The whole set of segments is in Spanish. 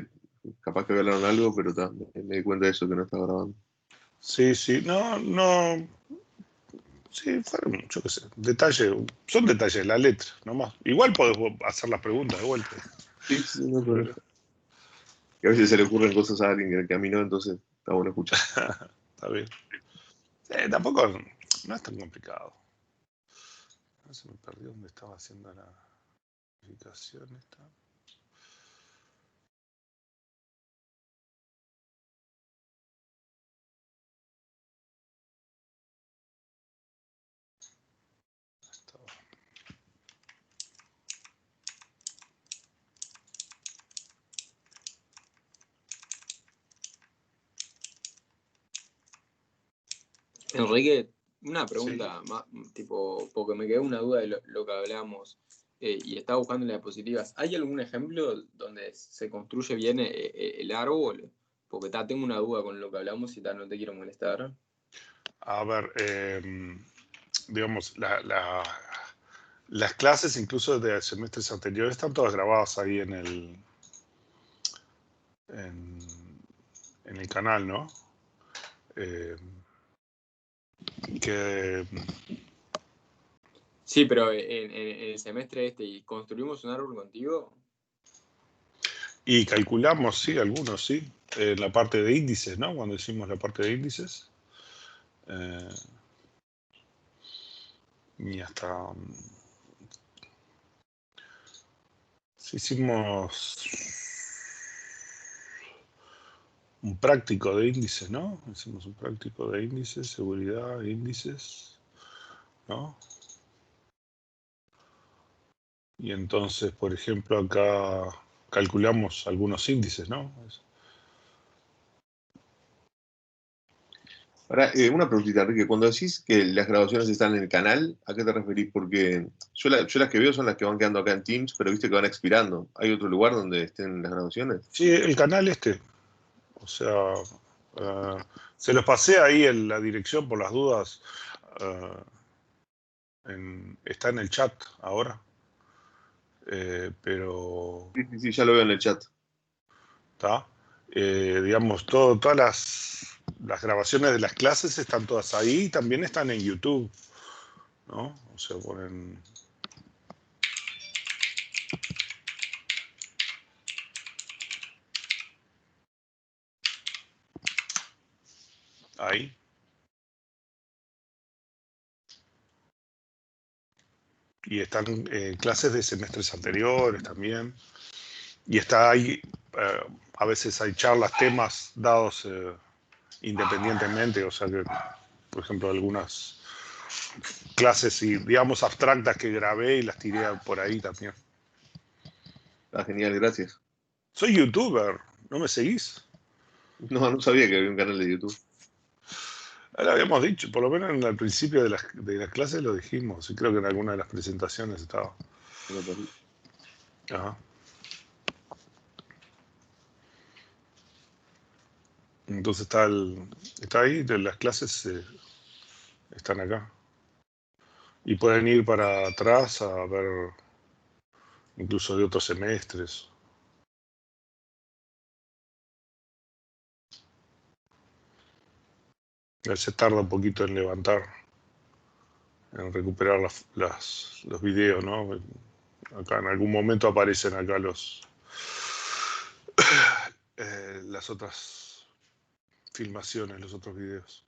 que capaz que hablaron algo, pero me di cuenta de eso, que no estaba grabando. Sí, sí, no. Sí, fueron, yo qué sé, detalles, son detalles, la letra, nomás. Igual podés hacer las preguntas de vuelta. Sí, sí, no hay problema. Que a veces se le ocurren cosas a alguien que a mí no, entonces está bueno escuchar. Está bien. Tampoco no es tan complicado. No se me perdió dónde estaba haciendo la verificación esta. Enrique, una pregunta Sí. más, tipo, porque me quedó una duda de lo que hablábamos y estaba buscando en las diapositivas. ¿Hay algún ejemplo donde se construye bien el árbol? Porque tengo una duda con lo que hablamos y no te quiero molestar. A ver, digamos, las clases incluso de semestres anteriores están todas grabadas ahí en el canal, ¿no? Sí, pero en el semestre ¿y construimos un árbol contigo? Y calculamos, sí, algunos, sí. La parte de índices, ¿no? Cuando hicimos la parte de índices. Y hasta... sí, hicimos un práctico de índices, ¿no? Hicimos un práctico de índices, seguridad, índices, ¿no? Y entonces, por ejemplo, acá calculamos algunos índices, ¿no? Ahora, una preguntita, Enrique. Cuando decís que las grabaciones están en el canal, ¿a qué te referís? Porque yo las que veo son las que van quedando acá en Teams, pero viste que van expirando. ¿Hay otro lugar donde estén las grabaciones? Sí, el canal este. O sea, se los pasé ahí en la dirección por las dudas. Está en el chat ahora. Pero... Sí, ya lo veo en el chat. ¿Está? Digamos, todas las grabaciones de las clases están todas ahí y también están en YouTube, ¿no? O sea, ponen... ahí. Y están clases de semestres anteriores también. Y está ahí, a veces hay charlas, temas dados independientemente, o sea que, por ejemplo, algunas clases, y digamos, abstractas que grabé y las tiré por ahí también. Ah, genial, gracias. Soy youtuber, ¿no me seguís? No sabía que había un canal de YouTube. Lo habíamos dicho, por lo menos al principio de las clases lo dijimos, y creo que en alguna de las presentaciones estaba. No, perdí. Ajá. Entonces está ahí, las clases están acá. Y pueden ir para atrás a ver incluso de otros semestres. Se tarda un poquito en levantar, en recuperar los videos, ¿no? Acá en algún momento aparecen acá las otras filmaciones, los otros videos.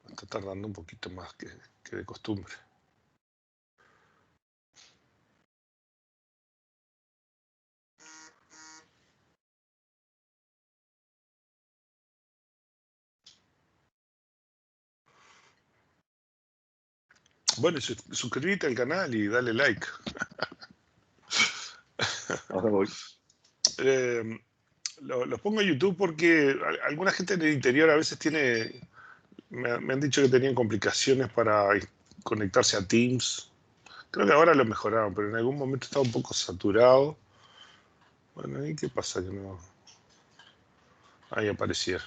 Está tardando un poquito más que de costumbre. Bueno, suscríbete al canal y dale like. Ahora voy. Los pongo en YouTube porque alguna gente en el interior a veces me han dicho que tenían complicaciones para conectarse a Teams. Creo que ahora lo mejoraron, pero en algún momento estaba un poco saturado. Bueno, ¿y qué pasa que no? Ahí aparecía.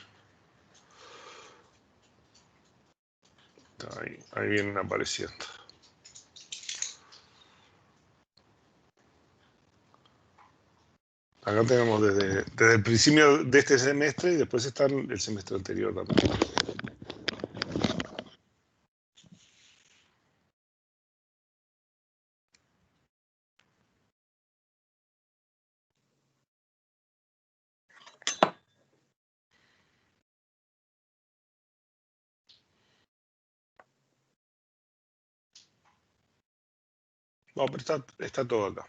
Ahí vienen apareciendo. Acá tenemos desde el principio de este semestre y después está el semestre anterior también. No, pero está todo acá.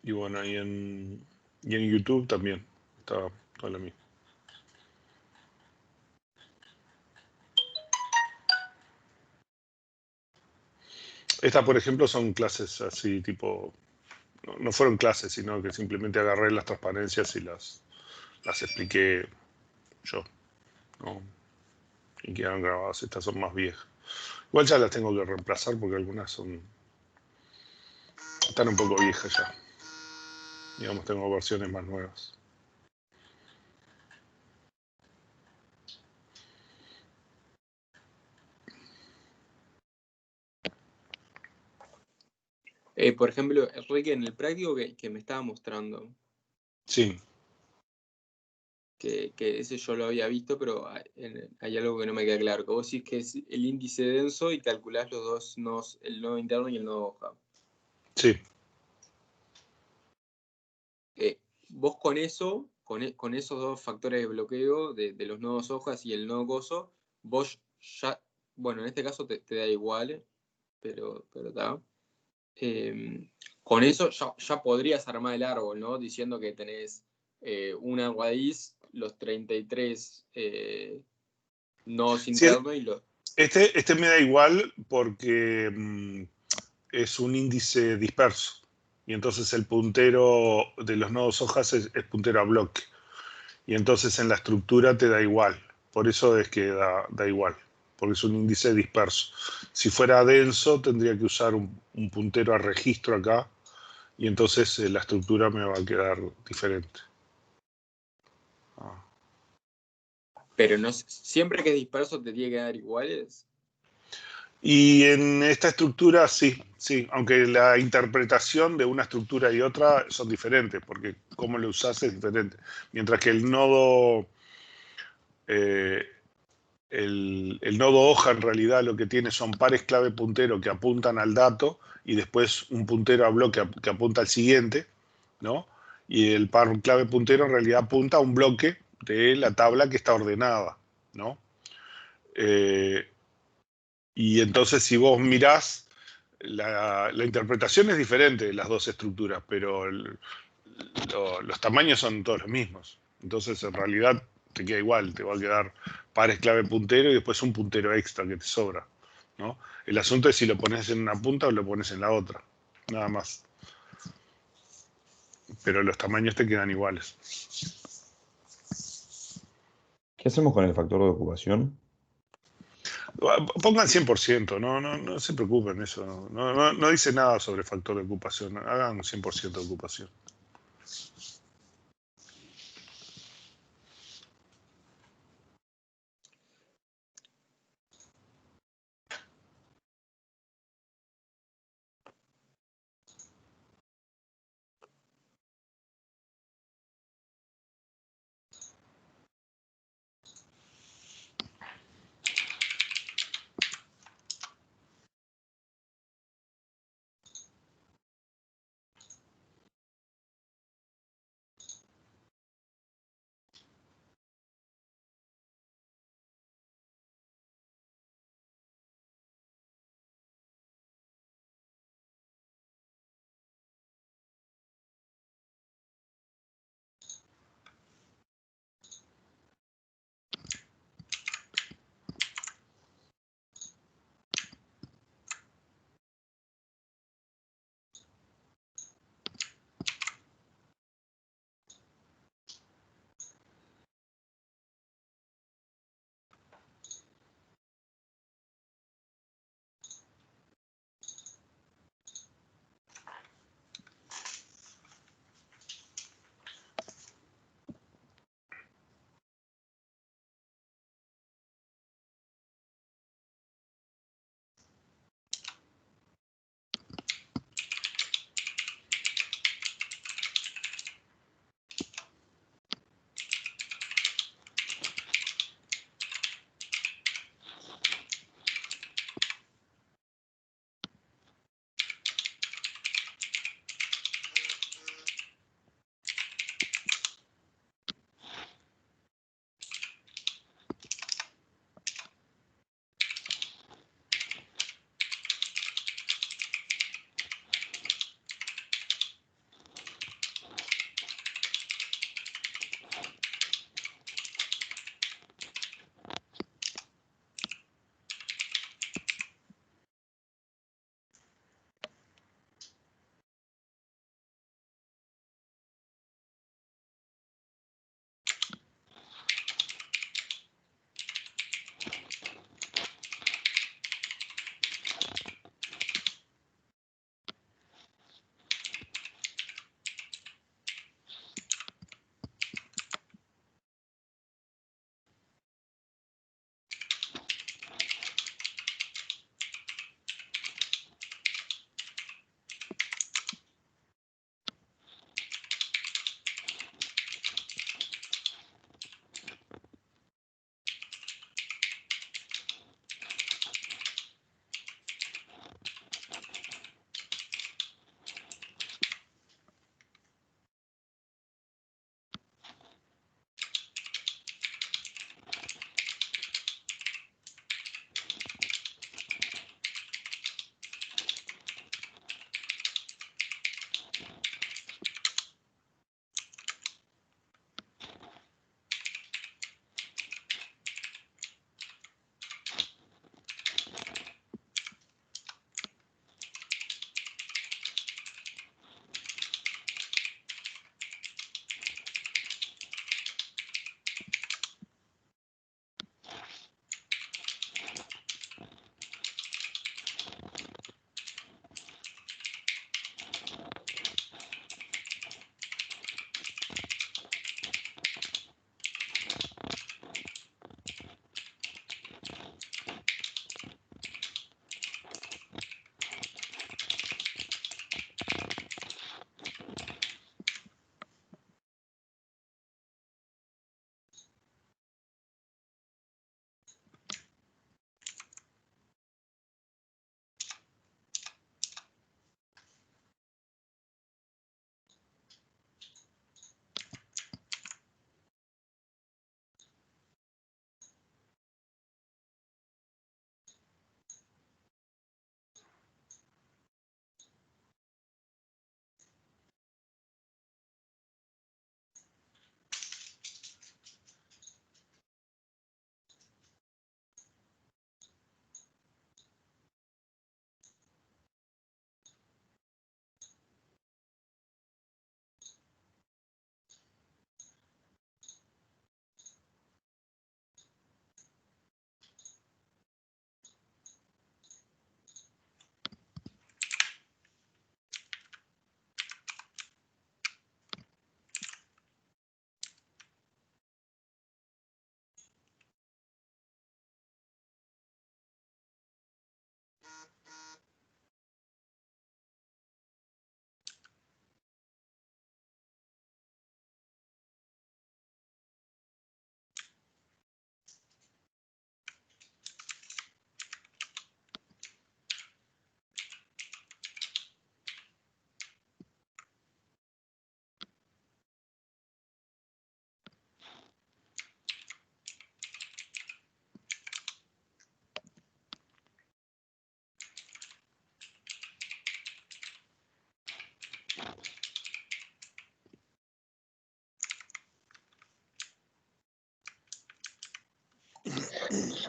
Y bueno, y en YouTube también está todo lo mismo. Estas, por ejemplo, son clases así, tipo, no fueron clases, sino que simplemente agarré las transparencias y las expliqué yo, ¿no? Y quedaron grabadas. Estas son más viejas. Igual ya las tengo que reemplazar porque algunas están un poco viejas ya. Digamos, tengo versiones más nuevas. Por ejemplo, Enrique, en el práctico que me estaba mostrando, Sí, que ese yo lo había visto, pero hay algo que no me queda claro. Que vos decís que es el índice denso y calculás los dos nodos, el nodo interno y el nodo hoja. sí. Vos con eso, con esos dos factores de bloqueo de los nodos hojas y el nodo gozo, vos ya, bueno, en este caso te da igual, pero está. Con eso ya podrías armar el árbol, ¿no? Diciendo que tenés una raíz, los 33 nodos Sí, internos y los... este me da igual porque es un índice disperso. Y entonces el puntero de los nodos hojas es puntero a bloque. Y entonces en la estructura te da igual. Por eso es que da igual. Porque es un índice disperso. Si fuera denso, tendría que usar un puntero a registro acá. Y entonces la estructura me va a quedar diferente. Ah. Pero no, siempre que es disperso te tiene que dar iguales. Y en esta estructura sí, sí, aunque la interpretación de una estructura y otra son diferentes, porque cómo lo usás es diferente. Mientras que el nodo, eh, el nodo hoja en realidad lo que tiene son pares clave puntero que apuntan al dato y después un puntero a bloque que apunta al siguiente, ¿no? Y el par clave puntero en realidad apunta a un bloque de la tabla que está ordenada, ¿no? Eh, y entonces si vos mirás, la interpretación es diferente de las dos estructuras, pero los tamaños son todos los mismos. Entonces en realidad te queda igual, te va a quedar pares clave puntero y después un puntero extra que te sobra, ¿no? El asunto es si lo pones en una punta o lo pones en la otra, nada más. Pero los tamaños te quedan iguales. ¿Qué hacemos con el factor de ocupación? Pongan 100%, no se preocupen eso. No dice nada sobre factor de ocupación. Hagan 100% de ocupación.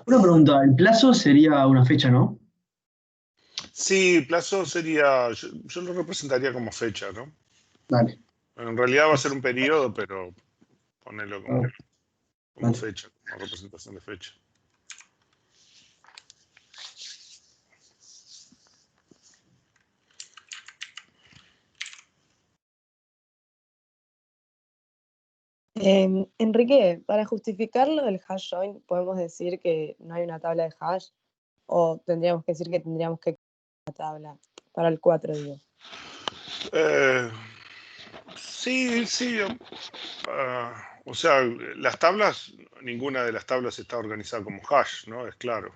Una pregunta, el plazo sería una fecha, ¿no? Sí, plazo sería, yo lo representaría como fecha, ¿no? Dale. En realidad va a ser un periodo, pero ponerlo Ah, como dale. fecha, como representación de fecha. Enrique, para justificar lo del hash join, ¿podemos decir que no hay una tabla de hash? ¿O tendríamos que decir que tendríamos que crear una tabla para el 4, digo? Eh, sí, sí. O sea, las tablas, ninguna de las tablas está organizada como hash, ¿no? Es claro.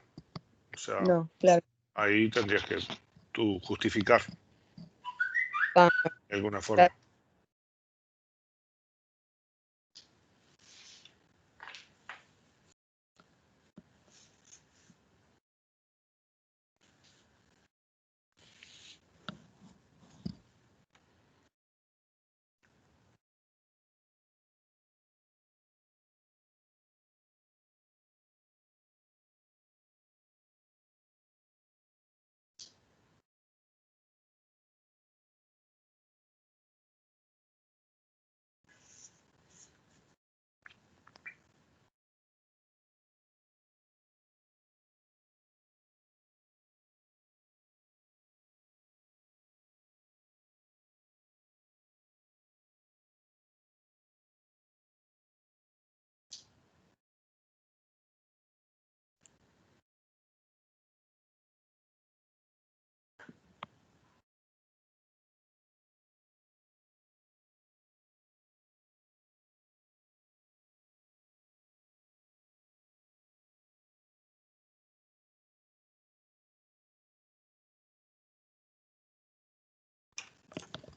O sea, No, claro. ahí tendrías que tú justificar Ah, de alguna forma. claro.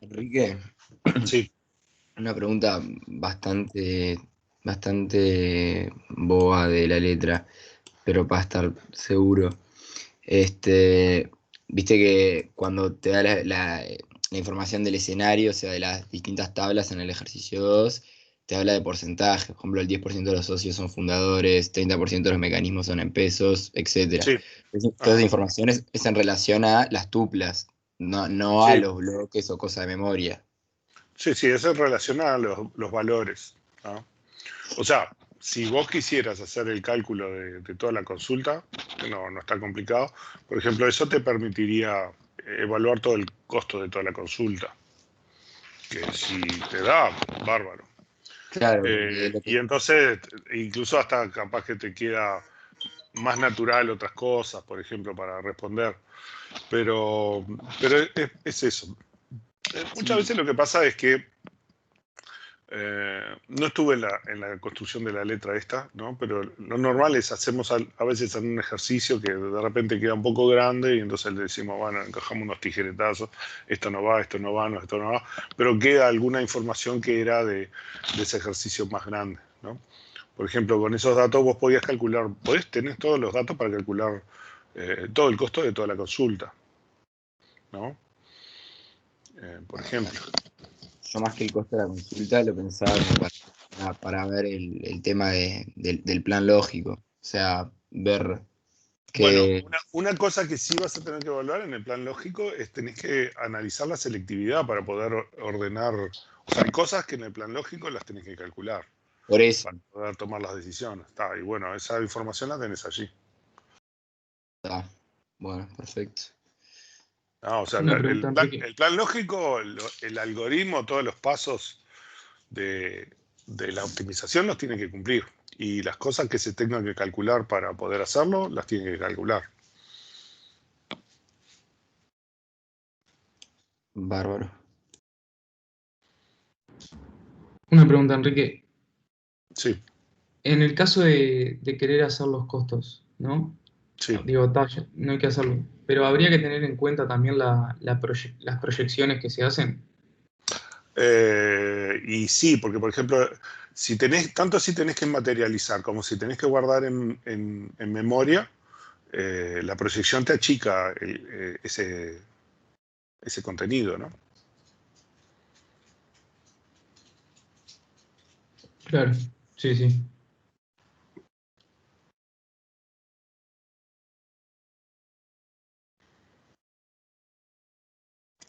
Enrique, Sí. una pregunta bastante boba de la letra, pero para estar seguro. Este, viste que cuando te da la información del escenario, o sea, de las distintas tablas en el ejercicio 2 te habla de porcentaje. Por ejemplo, el 10% de los socios son fundadores, 30% de los mecanismos son en pesos, etcétera. Sí, Toda esa ajá, información es en relación a las tuplas, no a sí, los bloques o cosas de memoria. sí, sí, eso es relacionado a los valores, ¿no? O sea, si vos quisieras hacer el cálculo de toda la consulta, que no está complicado, por ejemplo, eso te permitiría evaluar todo el costo de toda la consulta, que si te da, bárbaro. Claro, porque lo Y que... entonces, incluso hasta capaz que te queda más natural otras cosas, por ejemplo, para responder. Pero es eso. Muchas Sí, veces lo que pasa es que no estuve en la construcción de la letra esta, ¿no? Pero lo normal es hacemos a veces un ejercicio que de repente queda un poco grande y entonces le decimos, bueno, encajamos unos tijeretazos, esto no va, esto no va, no, esto no va, pero queda alguna información que era de ese ejercicio más grande, ¿no? Por ejemplo, con esos datos vos podías calcular, tenés todos los datos para calcular todo el costo de toda la consulta, ¿no? Por ejemplo. yo más que el costo de la consulta lo pensaba como para ver el tema del plan lógico. O sea, ver Bueno, que, una cosa que sí vas a tener que evaluar en el plan lógico es tenés que analizar la selectividad para poder ordenar. O sea, hay cosas que en el plan lógico las tenés que calcular por eso, para poder tomar las decisiones. Y bueno, esa información la tenés allí. está. Bueno, perfecto. O sea, Una el pregunta, plan, Enrique. el plan lógico, el algoritmo, todos los pasos de la optimización los tiene que cumplir. Y las cosas que se tengan que calcular para poder hacerlo, las tiene que calcular. Bárbaro. Una pregunta, Enrique. Sí, En el caso de querer hacer los costos, ¿no? sí. Digo, no hay que hacerlo. Pero habría que tener en cuenta también las proyecciones que se hacen. Y sí, porque por ejemplo, si tenés, tanto si tenés que materializar como si tenés que guardar en memoria, la proyección te achica ese contenido, ¿no? Claro, sí, sí.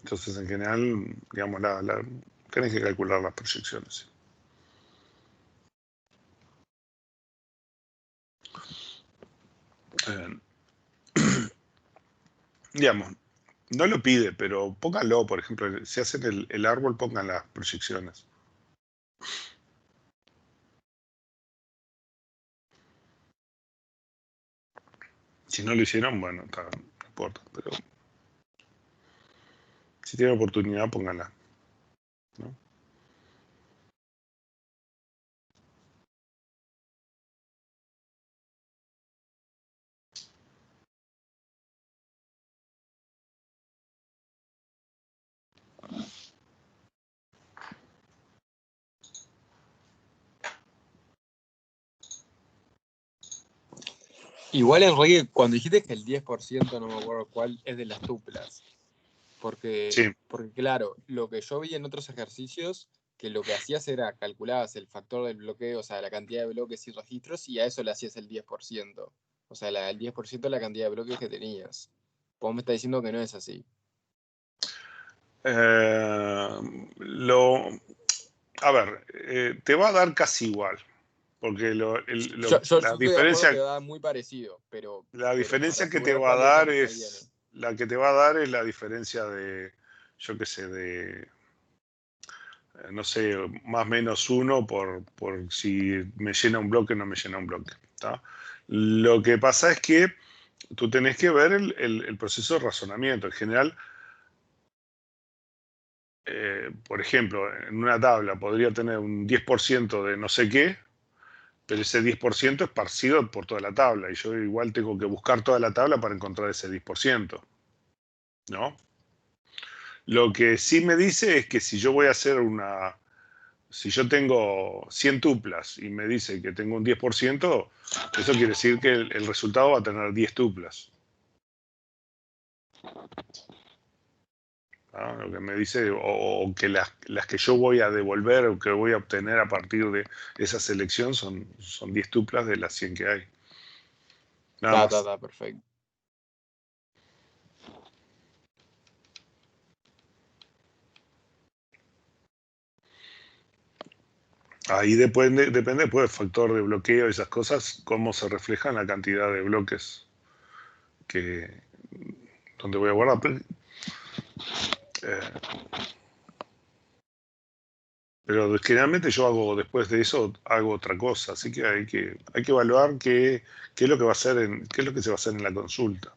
Entonces, en general, digamos, tenés que calcular las proyecciones. Eh, digamos, no lo pide, pero póngalo, por ejemplo, si hacen el árbol, pongan las proyecciones. Si no lo hicieron, bueno, no importa, pero si tienen oportunidad, pónganla, ¿no? Igual, Enrique, cuando dijiste que el 10%, no me acuerdo cuál, es de las tuplas. Sí. Porque claro, lo que yo vi en otros ejercicios, que lo que hacías era calculabas el factor del bloqueo, o sea, la cantidad de bloques y registros, y a eso le hacías el 10%. O sea, el 10% de la cantidad de bloques que tenías. Vos me estás diciendo que no es así. A ver, te va a dar casi igual, porque Yo la estoy de acuerdo diferencia, que da muy parecido, pero para que te va a asegurar cuál dar me conviene. es la que te va a dar es la diferencia de, yo qué sé, de, no sé, más o menos 1 por si me llena un bloque o no me llena un bloque, ¿tá? Lo que pasa es que tú tenés que ver el proceso de razonamiento. En general, por ejemplo, en una tabla podría tener un 10% de no sé qué, pero ese 10% es esparcido por toda la tabla y yo igual tengo que buscar toda la tabla para encontrar ese 10%, ¿no? Lo que sí me dice es que si yo voy a hacer si yo tengo 100 tuplas y me dice que tengo un 10%, eso quiere decir que el resultado va a tener 10 tuplas. ¿Ah? Lo que me dice, o que las que yo voy a devolver o que voy a obtener a partir de esa selección son 10 tuplas de las 100 que hay. Nada más. Está, perfecto. Ahí depende después del factor de bloqueo y esas cosas, cómo se refleja en la cantidad de bloques donde voy a guardar. Pero generalmente yo hago, después de eso, hago otra cosa. Así que hay que evaluar qué es lo que va a hacer qué es lo que se va a hacer en la consulta.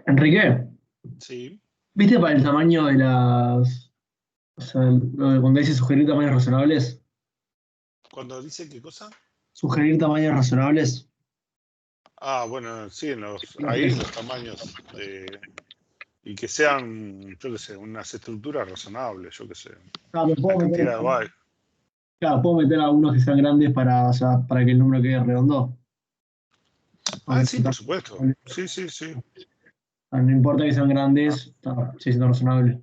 Enrique, Sí. ¿viste para el tamaño de las... O sea, lo de cuando dice sugerir tamaños razonables? Cuando dice qué cosa. Sugerir tamaños razonables. Ah, bueno, sí, ahí los tamaños y que sean, yo qué sé, unas estructuras razonables, yo qué sé, Claro, pero la cantidad de bytes. claro, puedo meter algunos que sean grandes para, o sea, para que el número quede redondo. Ah, Aunque sí, no, por supuesto. Sí, sí, sí. no importa que sean grandes, está, sigue siendo razonable.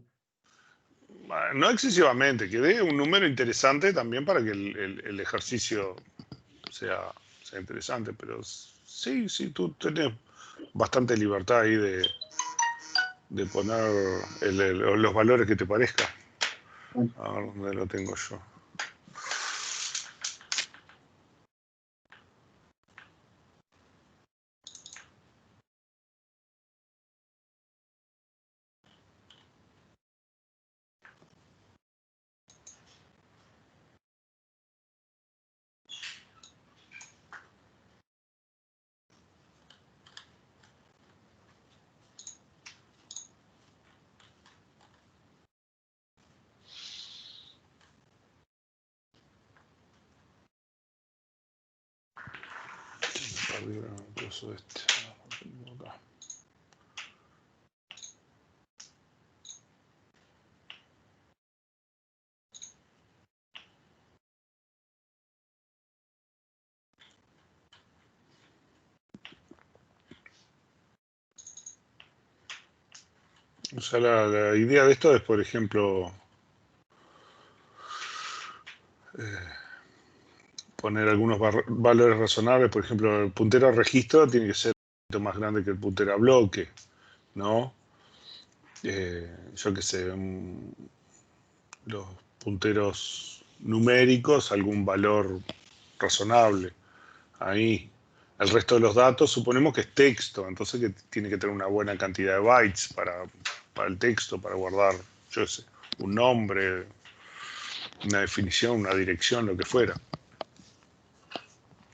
Bueno, no excesivamente, que dé un número interesante también para que el ejercicio sea interesante, pero sí, sí, tú tenés bastante libertad ahí de poner los valores que te parezca. A ver dónde lo tengo yo. Perdí el coso este. Acá. O sea, la idea de esto es, por ejemplo, poner algunos valores razonables. Por ejemplo, el puntero a registro tiene que ser un poquito más grande que el puntero a bloque, ¿no? Yo qué sé, los punteros numéricos, algún valor razonable ahí. El resto de los datos suponemos que es texto, entonces que tiene que tener una buena cantidad de bytes para el texto, para guardar, yo qué sé, un nombre, una definición, una dirección, lo que fuera.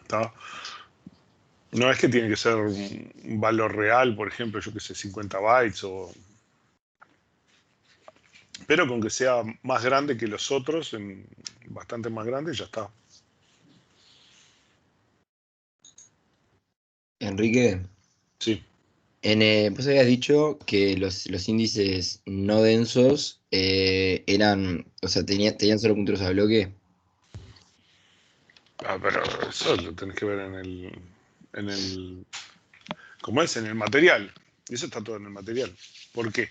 ¿Está? No es que tiene que ser un valor real, por ejemplo, yo que sé, 50 bytes, pero con que sea más grande que los otros, bastante más grande, ya está. Enrique, Sí. vos habías dicho que los índices no densos eran, o sea, tenían solo punteros a bloque. Ah, pero eso lo tenés que ver ¿cómo es? En el material. Y eso está todo en el material. ¿Por qué?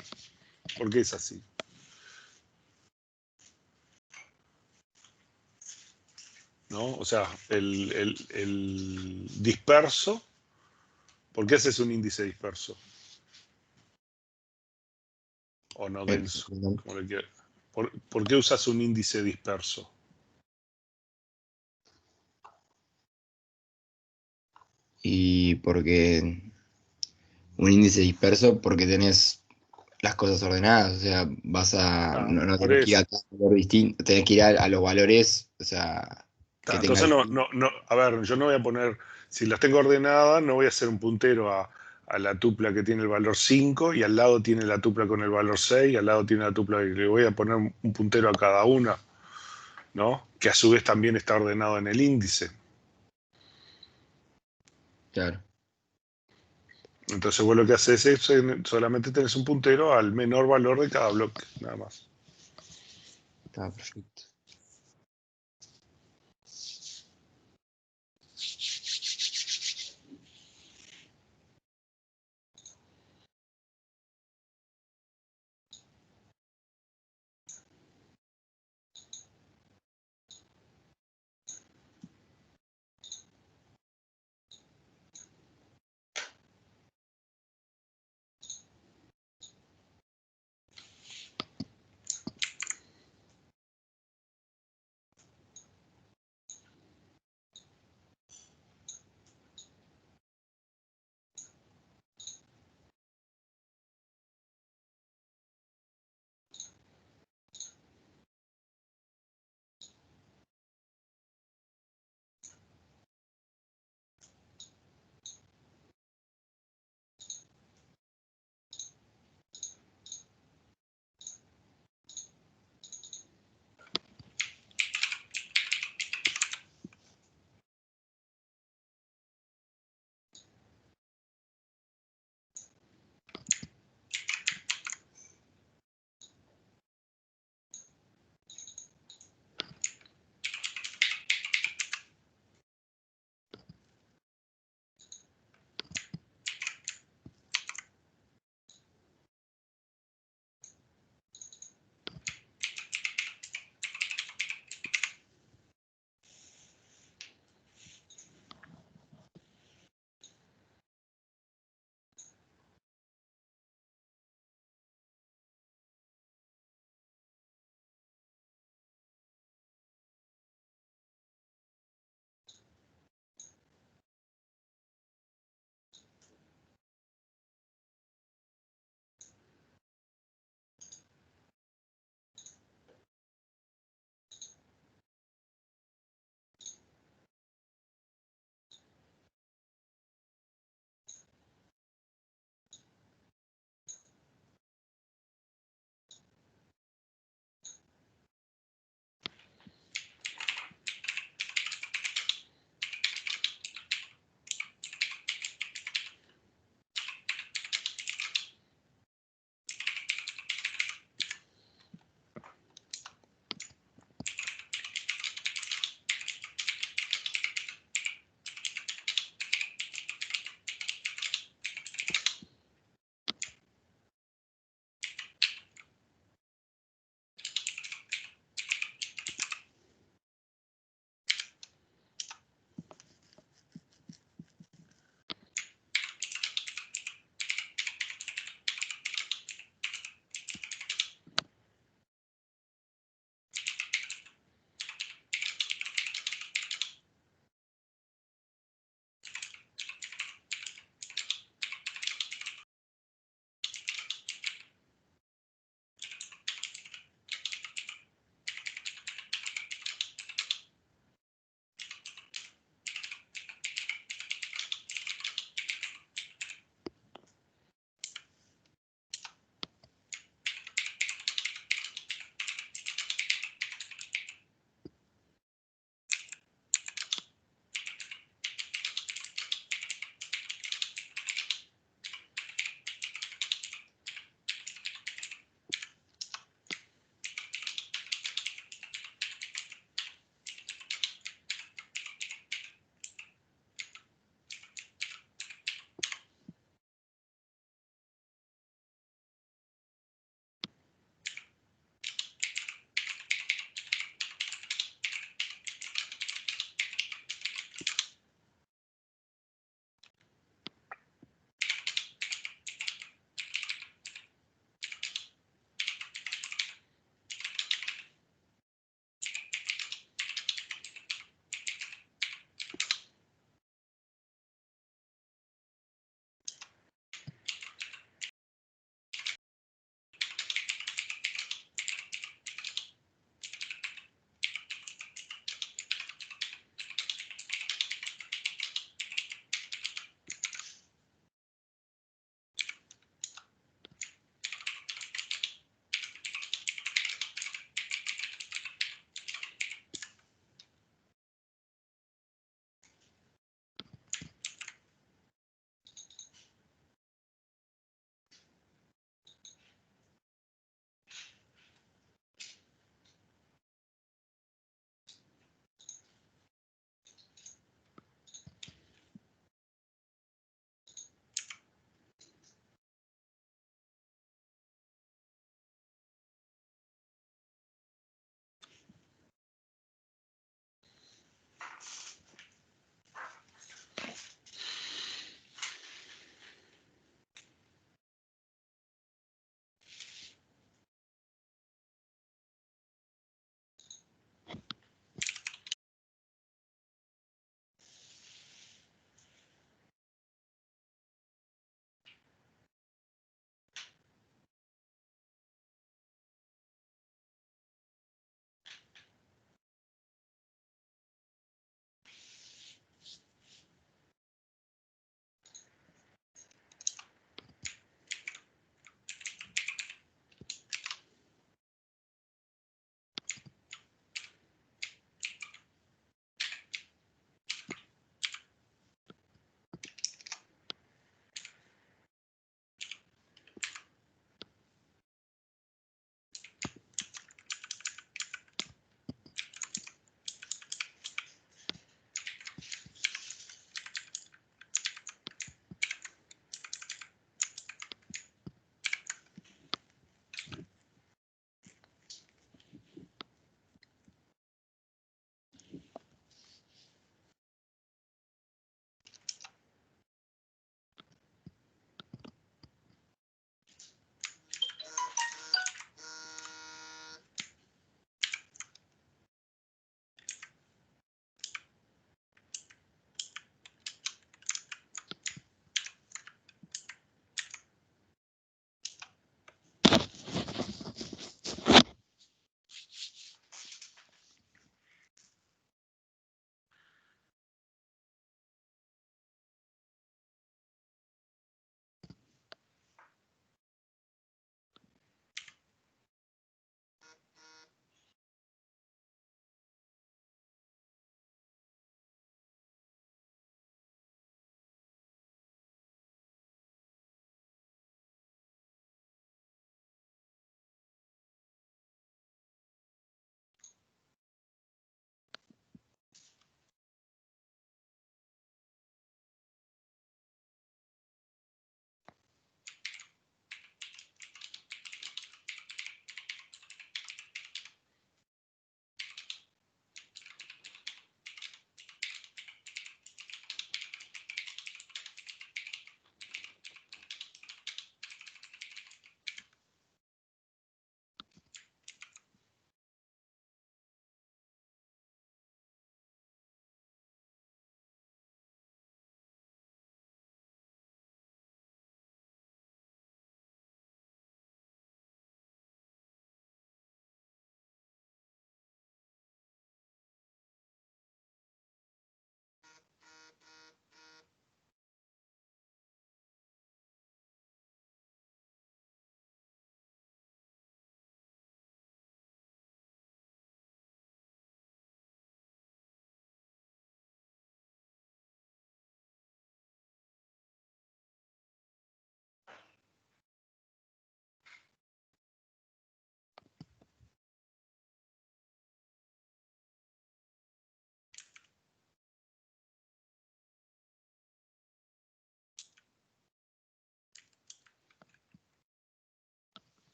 ¿Por qué es así? ¿No? O sea, el disperso, ¿por qué haces un índice disperso? O no denso, como le quieras. ¿Por qué usas un índice disperso? Y porque un índice disperso, porque tenés las cosas ordenadas, o sea, Ah, no por tenés que ir a eso. cada valor distinto, tenés que ir a los valores, o sea, que Entonces, tengan. a ver, yo no voy a poner, si las tengo ordenadas, no voy a hacer un puntero a la tupla que tiene el valor 5 y al lado tiene la tupla con el valor 6 y al lado tiene la tupla y le voy a poner un puntero a cada una, ¿no? Que a su vez también está ordenado en el índice. Claro, Entonces vos lo que haces es solamente tenés un puntero al menor valor de cada bloque, nada más. está perfecto.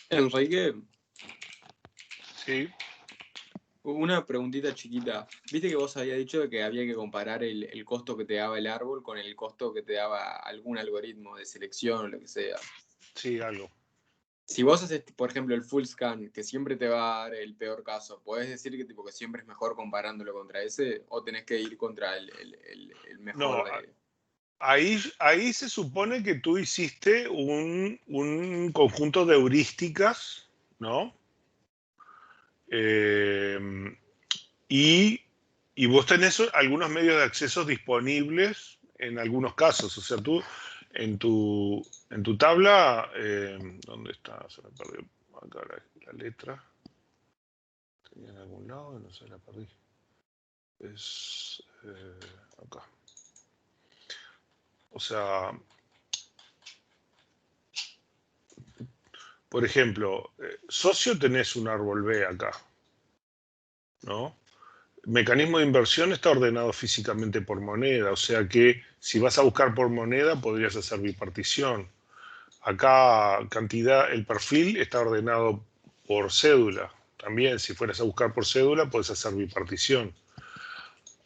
Enrique, Sí, una preguntita chiquita. Viste que vos habías dicho que había que comparar el costo que te daba el árbol con el costo que te daba algún algoritmo de selección o lo que sea. sí, algo. Si vos haces, por ejemplo, el full scan, que siempre te va a dar el peor caso, ¿podés decir que, tipo, que siempre es mejor comparándolo contra ese? ¿O tenés que ir contra el mejor No, de...? ahí se supone que tú hiciste un conjunto de heurísticas, ¿no? Eh, y vos tenés algunos medios de acceso disponibles en algunos casos. O sea, tú en tu tabla, ¿dónde está? Se me perdió acá la letra. Tenía en algún lado y no sé, la perdí. Es acá. O sea, por ejemplo, socio tenés un árbol B acá, ¿no? Mecanismo de inversión está ordenado físicamente por moneda, o sea que si vas a buscar por moneda podrías hacer bipartición. Acá cantidad, el perfil está ordenado por cédula. También si fueras a buscar por cédula puedes hacer bipartición.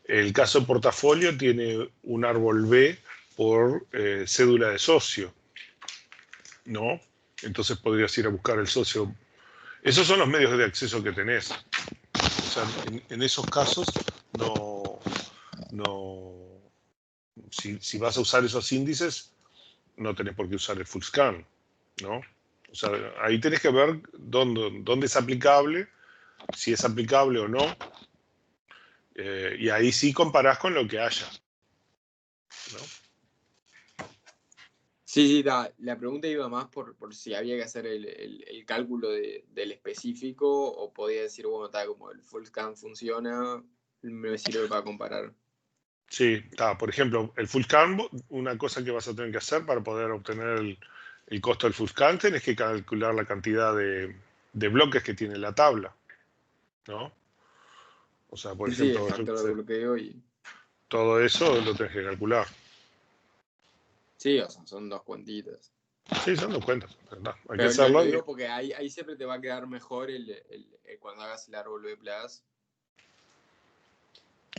El caso de portafolio tiene un árbol B por cédula de socio, ¿no? Entonces podrías ir a buscar el socio. Esos son los medios de acceso que tenés. O sea, en esos casos no si vas a usar esos índices, no tenés por qué usar el full scan, ¿no? O sea, ahí tenés que ver dónde es aplicable, si es aplicable o no, y ahí sí comparás con lo que haya, ¿no? Sí, la pregunta iba más por si había que hacer el cálculo del específico o podía decir, bueno, está como el full scan funciona, me sirve para comparar. Sí, está. Por ejemplo, el full scan, una cosa que vas a tener que hacer para poder obtener el costo del full scan, tenés que calcular la cantidad de bloques que tiene la tabla, ¿no? O sea, por Sí, el ejemplo, factor de bloqueo y... todo eso lo tenés que calcular. Sí, o sea, son dos cuentitas. Sí, son dos cuentas, ¿verdad? Hay que Pero lo hacerlo. digo porque ahí siempre te va a quedar mejor cuando hagas el árbol de Plus.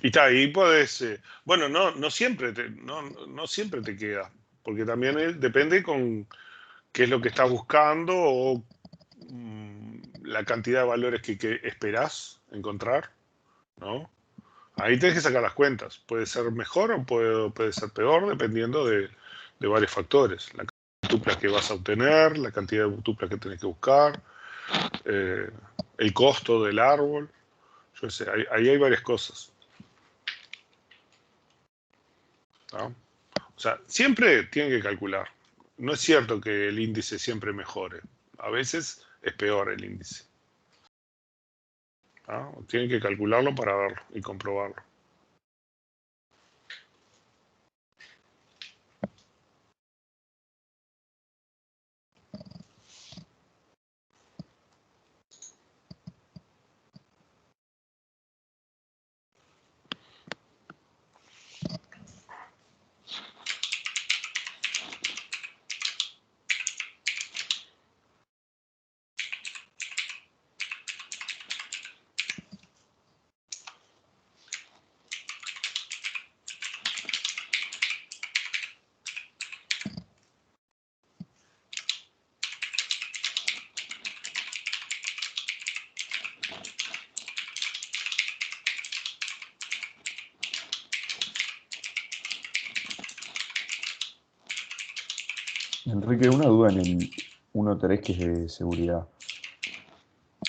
Y está, ahí puedes. Bueno, no siempre no siempre te queda, porque también depende con qué es lo que estás buscando o la cantidad de valores que esperás encontrar, ¿no? Ahí tienes que sacar las cuentas. Puede ser mejor o puede ser peor, dependiendo de varios factores. La cantidad de tuplas que vas a obtener, la cantidad de tuplas que tenés que buscar, eh, el costo del árbol. Yo sé, ahí hay varias cosas, ¿no? O sea, siempre tienen que calcular. No es cierto que el índice siempre mejore. A veces es peor el índice, ¿no? Tienen que calcularlo para verlo y comprobarlo. Enrique, una duda en el 1.3 que es de seguridad.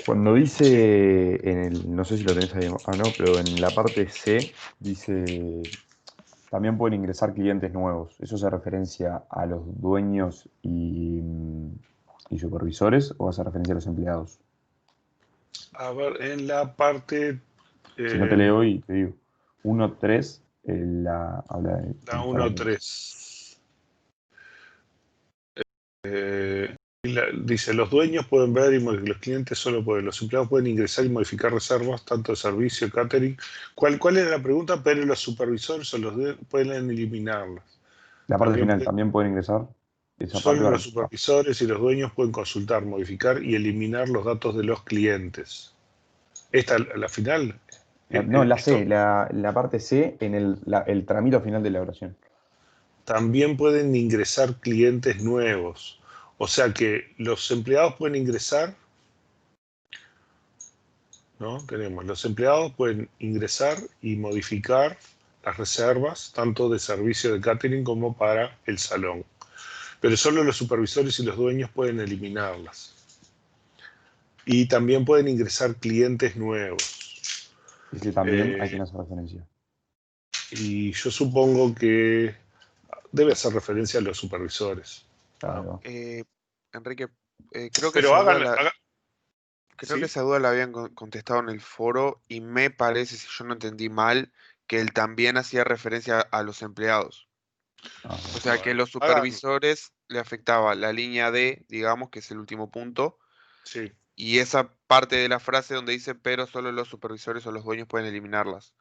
Cuando dice en el, no sé si lo tenés ahí, no, pero en la parte C dice, también pueden ingresar clientes nuevos. ¿Eso se referencia a los dueños y supervisores o hace referencia a los empleados? A ver, en la parte Si no te leo y te digo, 1.3 habla de la instalar clientes. 1.3. Dice, los dueños pueden ver y los clientes solo pueden, los empleados pueden ingresar y modificar reservas, tanto de servicio, catering. ¿Cuál es la pregunta? Pero los supervisores o los pueden eliminarlas. La parte También final, ¿también pueden ingresar? Esa parte Solo va los reservada. supervisores y los dueños pueden consultar, modificar y eliminar los datos de los clientes. Esta, la final, No, la esto C, la parte C en el tramito final de la oración. también pueden ingresar clientes nuevos. O sea que los empleados pueden ingresar, ¿no? Tenemos, los empleados pueden ingresar y modificar las reservas, tanto de servicio de catering como para el salón. Pero solo los supervisores y los dueños pueden eliminarlas. Y también pueden ingresar clientes nuevos. Dice también, hay Eh, quien hace referencia. y yo supongo que debe hacer referencia a los supervisores, ¿no? Claro. Enrique, creo que Pero esa duda hagan, la, creo que ¿sí? esa duda la habían contestado en el foro y me parece, si yo no entendí mal, que él también hacía referencia a los empleados. Ah, O bien. sea, que Bueno, los hagan, supervisores le afectaba la línea D, digamos, que es el último punto, sí. y esa parte de la frase donde dice, pero solo los supervisores o los dueños pueden eliminarlas.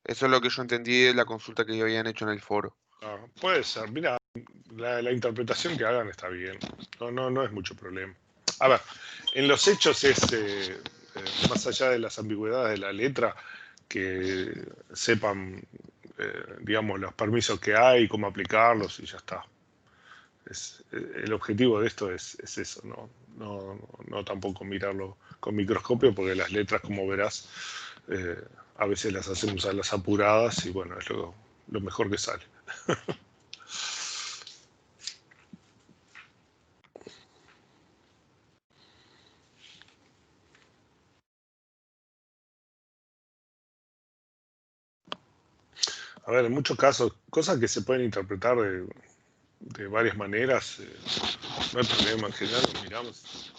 Eso es lo que yo entendí de la consulta que habían hecho en el foro. Ah, puede ser, mira, la interpretación que hagan está bien. No es mucho problema. A ver, en los hechos es, más allá de las ambigüedades de la letra, que sepan, digamos, los permisos que hay, cómo aplicarlos y ya está. El objetivo de esto es eso, no tampoco mirarlo con microscopio, porque las letras, como verás, eh, a veces las hacemos a las apuradas y bueno, es lo mejor que sale. A ver, en muchos casos, cosas que se pueden interpretar de varias maneras, no hay problema, en general lo miramos.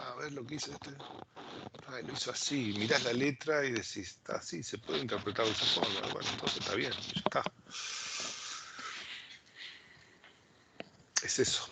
A ver lo que hizo este. Ay, lo hizo así, mirás la letra y decís, está así, se puede interpretar de esa forma. Bueno, entonces está bien, ya está. Es eso.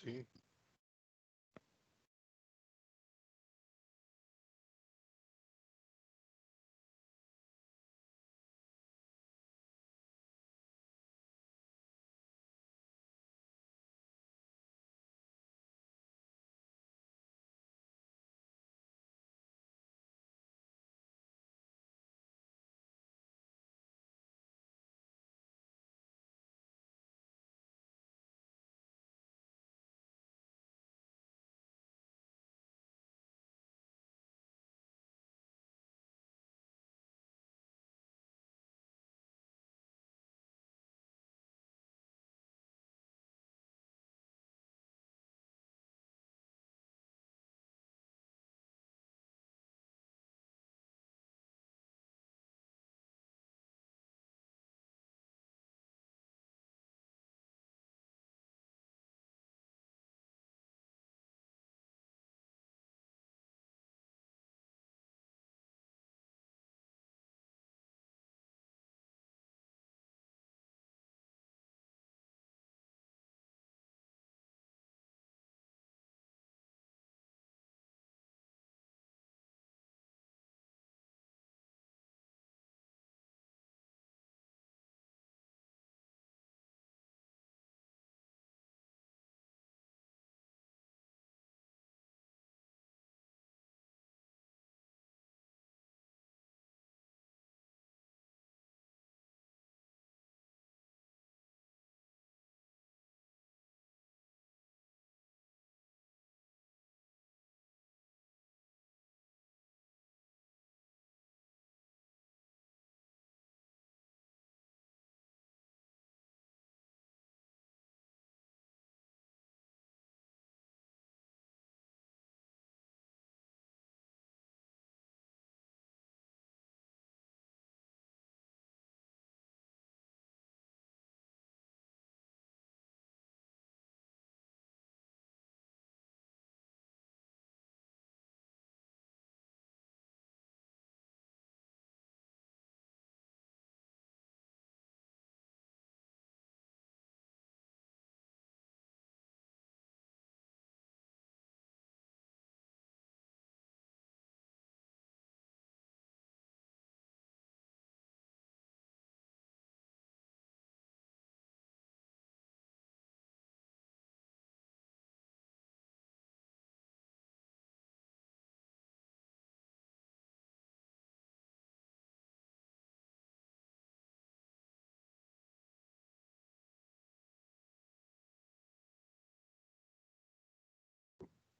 Sí.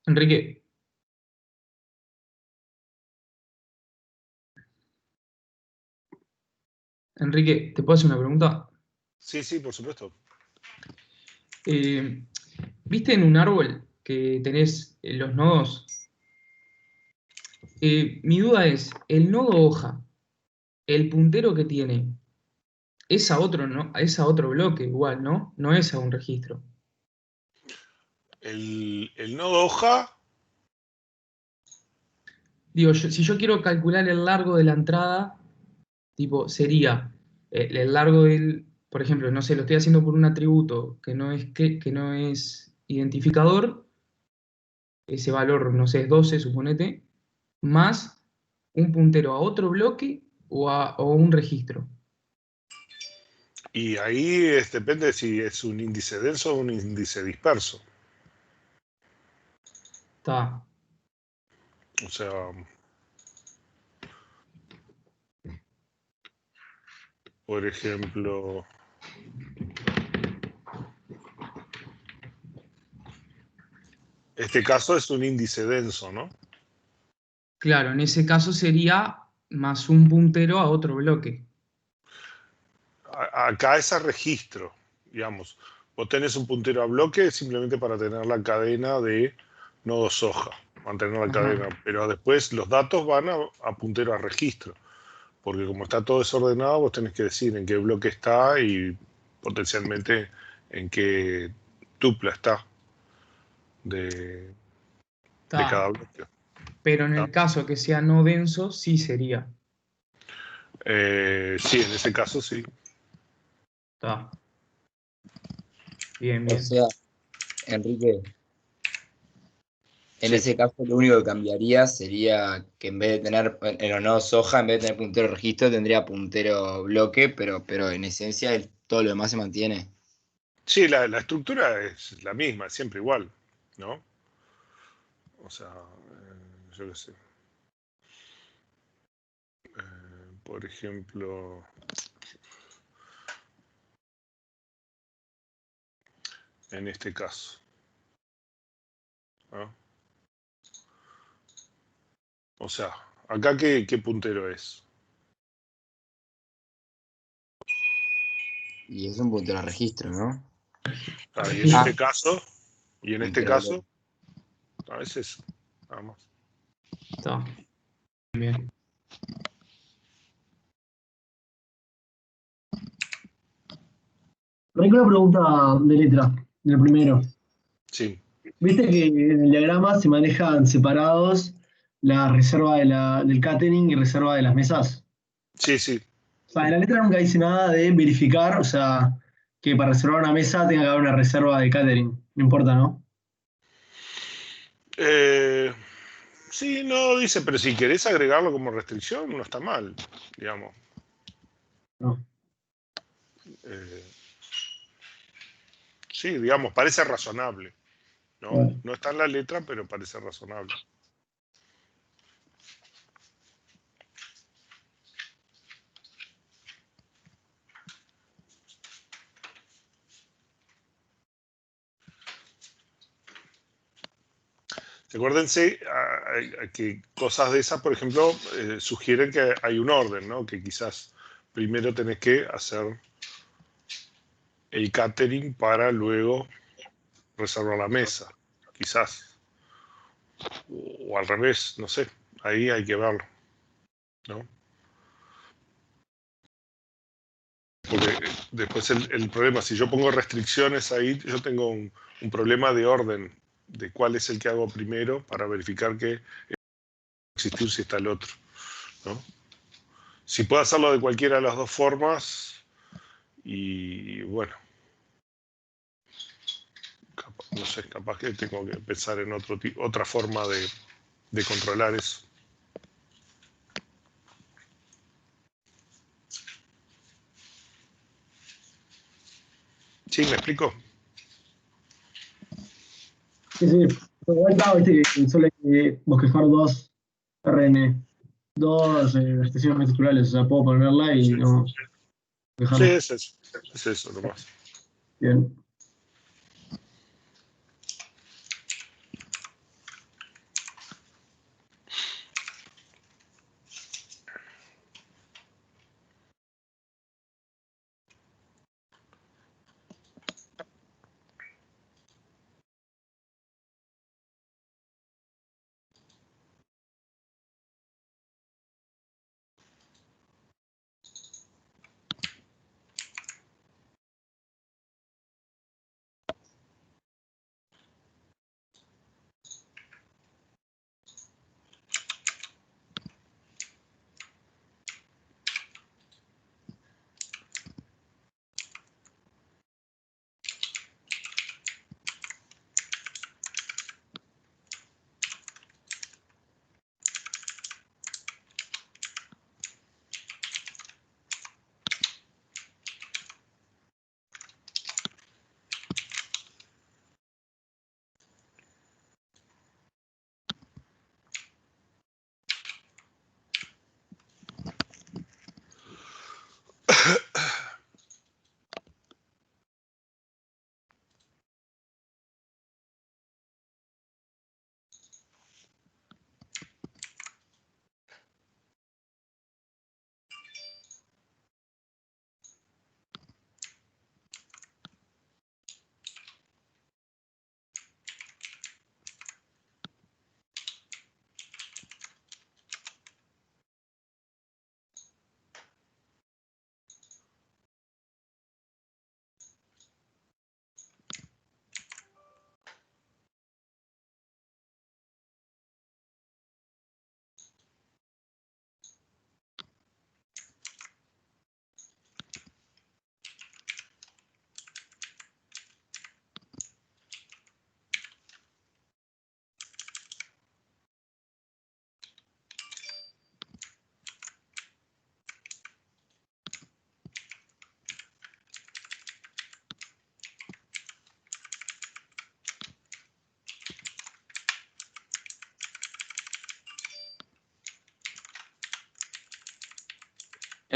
Enrique, Enrique, ¿te puedo hacer una pregunta? Sí, sí, por supuesto. ¿Viste en un árbol que tenés los nodos? Mi duda es, el nodo hoja, el puntero que tiene, es a otro, ¿no? Es a otro bloque igual, ¿no? No es a un registro. El nodo hoja, Digo, si yo quiero calcular el largo de la entrada, tipo, sería el largo del, por ejemplo, no sé, lo estoy haciendo por un atributo que no es identificador, ese valor, no sé, es 12, suponete, más un puntero a otro bloque o un registro. y ahí depende si es un índice denso o un índice disperso. Está. O sea, por ejemplo, este caso es un índice denso, ¿no? Claro, en ese caso sería más un puntero a otro bloque. Acá es a registro, digamos. Vos tenés un puntero a bloque simplemente para tener la cadena de nodos hoja, mantener la Ajá. cadena, pero después los datos van a puntero a registro, porque como está todo desordenado, vos tenés que decir en qué bloque está y potencialmente en qué tupla está de cada Está. bloque. Pero en ¿Está? el caso que sea no denso, sí sería. Sí, en ese caso sí. Está. Bien, O bien. sea, Enrique, en Sí. ese caso lo único que cambiaría sería que en vez de tener, o no soja, en vez de tener puntero registro, tendría puntero bloque, pero en esencia todo lo demás se mantiene. Sí, la estructura es la misma, siempre igual, ¿no? O sea, yo qué sé. Por ejemplo, en este caso, ¿no? O sea, acá qué puntero es. Y es un puntero registro, ¿no? Y en este Ah, caso, Puntero bloque. a veces, nada más. está bien. Rico, una pregunta de letra, en el primero. Sí, Viste que en el diagrama se manejan separados la reserva del catering y reserva de las mesas. sí. O sea, en la letra nunca dice nada de verificar, o sea, que para reservar una mesa tenga que haber una reserva de catering. No importa, ¿no? Eh, sí, no dice, pero si querés agregarlo como restricción, no está mal, digamos. No. Eh, sí, digamos, parece razonable, ¿no? Bueno. No está en la letra, pero parece razonable. Acuérdense que cosas de esas, por ejemplo, sugieren que hay un orden, ¿no? Que quizás primero tenés que hacer el catering para luego reservar la mesa, quizás. O al revés, no sé. Ahí hay que verlo, ¿no? Porque después el problema, si yo pongo restricciones ahí, yo tengo un problema de orden, de cuál es el que hago primero para verificar que existir si está el otro, ¿no? Si puedo hacerlo de cualquiera de las dos formas, y bueno, no sé, capaz que tengo que pensar en otra forma de controlar eso. ¿Sí, me explico? Sí, sí. Pero igual está, viste que solo hay que bosquejar dos RN, dos estaciones estructurales, o sea, puedo ponerla y Sí, no sí, bosquejarla. es eso nomás. Bien.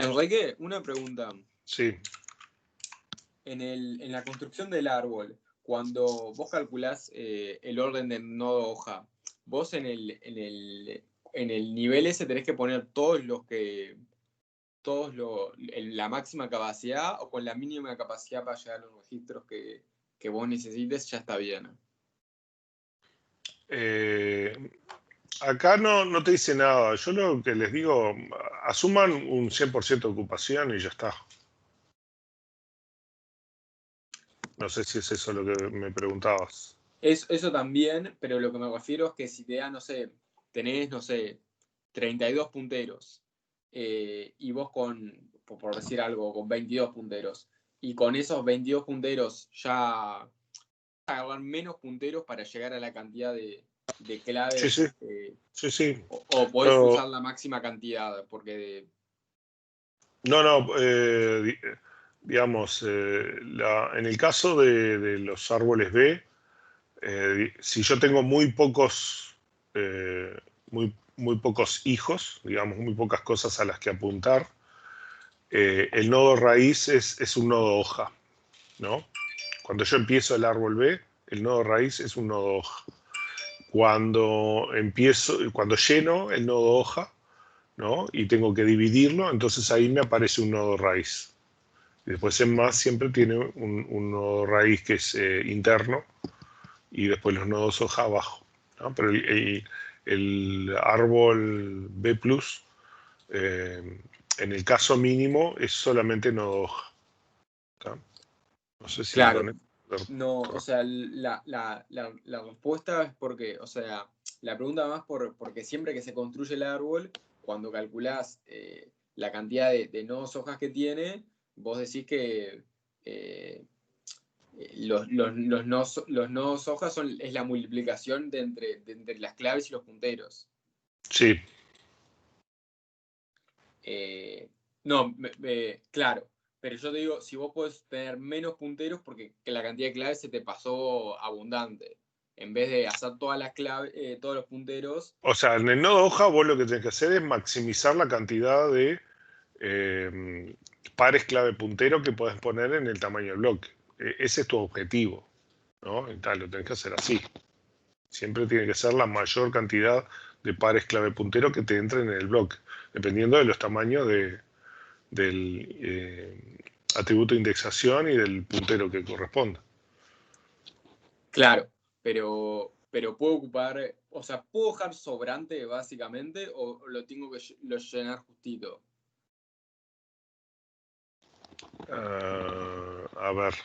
Enrique, una pregunta. Sí. En la construcción del árbol, cuando vos calculás el orden de nodo hoja, vos en el nivel ese tenés que poner la máxima capacidad, o con la mínima capacidad para llegar a los registros que vos necesites, ya está bien. Acá no te dice nada. Yo lo que les digo, asuman un 100% de ocupación y ya está. No sé si es eso lo que me preguntabas. Eso también, pero lo que me refiero es que si te da, no sé, tenés, no sé, 32 punteros, y vos por decir algo, con 22 punteros, y con esos 22 punteros ya agarrar menos punteros para llegar a la cantidad de claves. Sí, sí. O podés usar la máxima cantidad, porque... digamos, en el caso de los árboles B, si yo tengo muy pocos hijos, digamos, muy pocas cosas a las que apuntar, el nodo raíz es un nodo hoja, ¿no? Cuando yo empiezo el árbol B, el nodo raíz es un nodo hoja. Cuando lleno el nodo hoja, ¿no? Y tengo que dividirlo, entonces ahí me aparece un nodo raíz. Y después en más siempre tiene un nodo raíz que es interno, y después los nodos hoja abajo, ¿no? Pero el árbol B+, en el caso mínimo, es solamente nodo hoja, ¿no? No sé si claro. lo No, o sea, la respuesta es porque, o sea, la pregunta más porque siempre que se construye el árbol, cuando calculás la cantidad de nodos hojas que tiene, vos decís que los nodos hojas es la multiplicación de entre las claves y los punteros. Sí. No, claro. Pero yo te digo, si vos podés tener menos punteros porque la cantidad de claves se te pasó abundante, en vez de hacer todas las claves, todos los punteros. O sea, en el nodo hoja vos lo que tenés que hacer es maximizar la cantidad de pares clave puntero que podés poner en el tamaño del bloque. Ese es tu objetivo, ¿no? Y tal, lo tenés que hacer así. Siempre tiene que ser la mayor cantidad de pares clave puntero que te entren en el bloque, dependiendo de los tamaños del atributo de indexación y del puntero que corresponda. Claro, pero puedo ocupar, o sea, ¿puedo dejar sobrante básicamente o lo tengo que llenar justito? A ver.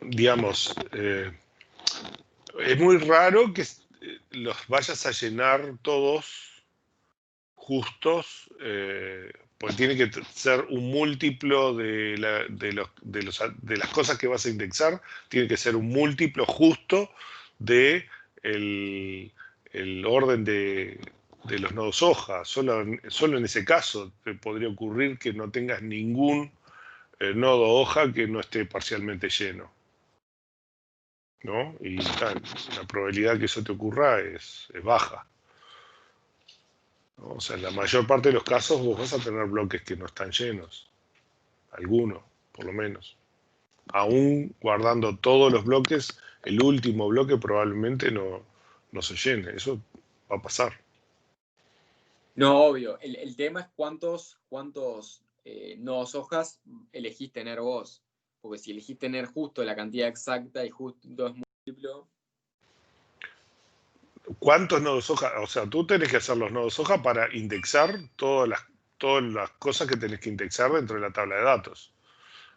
Digamos, es muy raro que los vayas a llenar todos justos, porque tiene que ser un múltiplo de las cosas que vas a indexar, tiene que ser un múltiplo justo de el orden de los nodos hoja. Solo en ese caso te podría ocurrir que no tengas ningún nodo hoja que no esté parcialmente lleno, ¿no? Y tal, la probabilidad que eso te ocurra es baja, ¿no? O sea, en la mayor parte de los casos vos vas a tener bloques que no están llenos, alguno, por lo menos. Aún guardando todos los bloques, el último bloque probablemente no se llene. Eso va a pasar. No, obvio. El tema es cuántos nodos hojas elegís tener vos. Porque si elegís tener justo la cantidad exacta y justo es múltiplo. ¿Cuántos nodos hoja? O sea, tú tenés que hacer los nodos hoja para indexar todas las cosas que tenés que indexar dentro de la tabla de datos.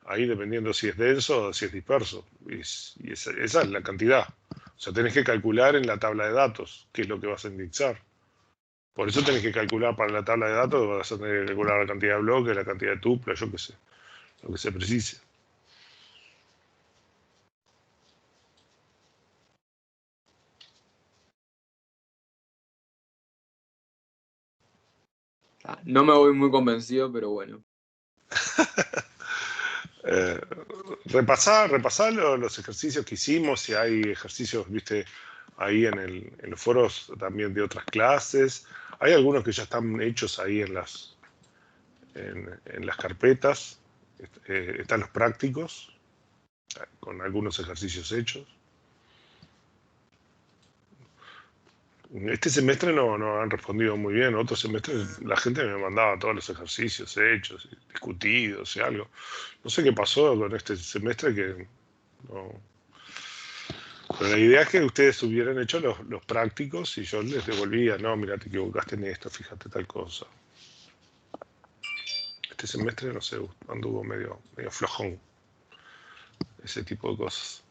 Ahí dependiendo si es denso o si es disperso. Y esa es la cantidad. O sea, tenés que calcular en la tabla de datos qué es lo que vas a indexar. Por eso tenés que calcular para la tabla de datos, vas a tener que calcular la cantidad de bloques, la cantidad de tuplas, yo qué sé, lo que se precise. No me voy muy convencido, pero bueno. Repasar los ejercicios que hicimos, si hay ejercicios, viste, ahí en los foros también de otras clases. Hay algunos que ya están hechos ahí en las carpetas. Están los prácticos, con algunos ejercicios hechos. Este semestre no han respondido muy bien. Otro semestre la gente me mandaba todos los ejercicios hechos, discutidos y algo. No sé qué pasó con este semestre que no. Pero la idea es que ustedes hubieran hecho los prácticos y yo les devolvía, no, mira, te equivocaste en esto, fíjate tal cosa. Este semestre, no sé, anduvo medio flojón ese tipo de cosas.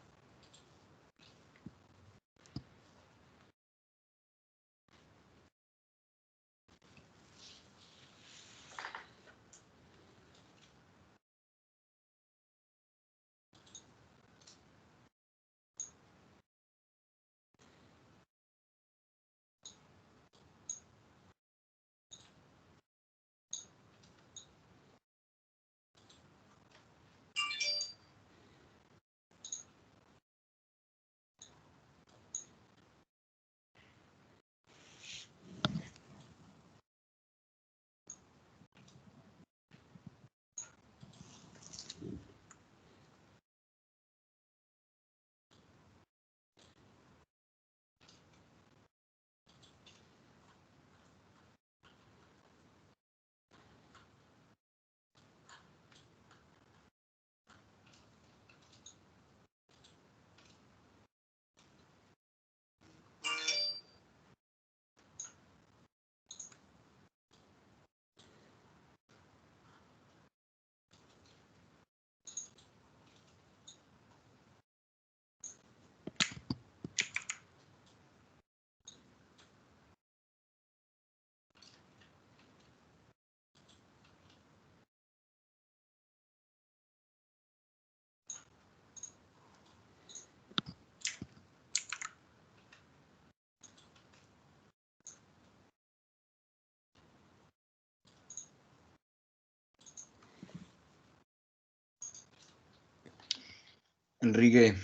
Enrique,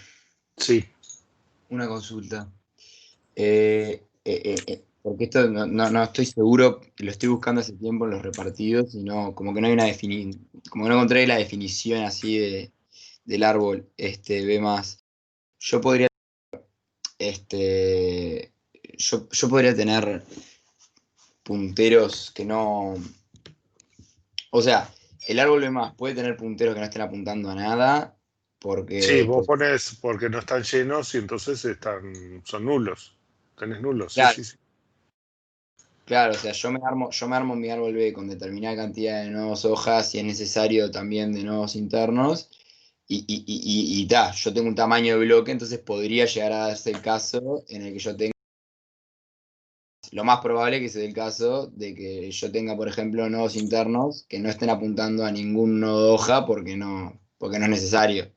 Sí. una consulta. Porque esto no estoy seguro, lo estoy buscando hace tiempo en los repartidos y no, como que no hay una definición, como que no encontré la definición así del árbol, B más. Yo podría, yo podría tener punteros que no, o sea, el árbol B más puede tener punteros que no estén apuntando a nada, porque Sí, vos después, pones porque no están llenos y entonces son nulos. Tenés nulos, sí, claro, sí, sí. claro, o sea, yo me armo mi árbol B con determinada cantidad de nuevas hojas, si es necesario también de nuevos internos, y yo tengo un tamaño de bloque, entonces podría llegar a darse el caso en el que yo tenga, lo más probable que sea el caso de que yo tenga, por ejemplo, nodos internos que no estén apuntando a ningún nodo de hoja porque no es necesario.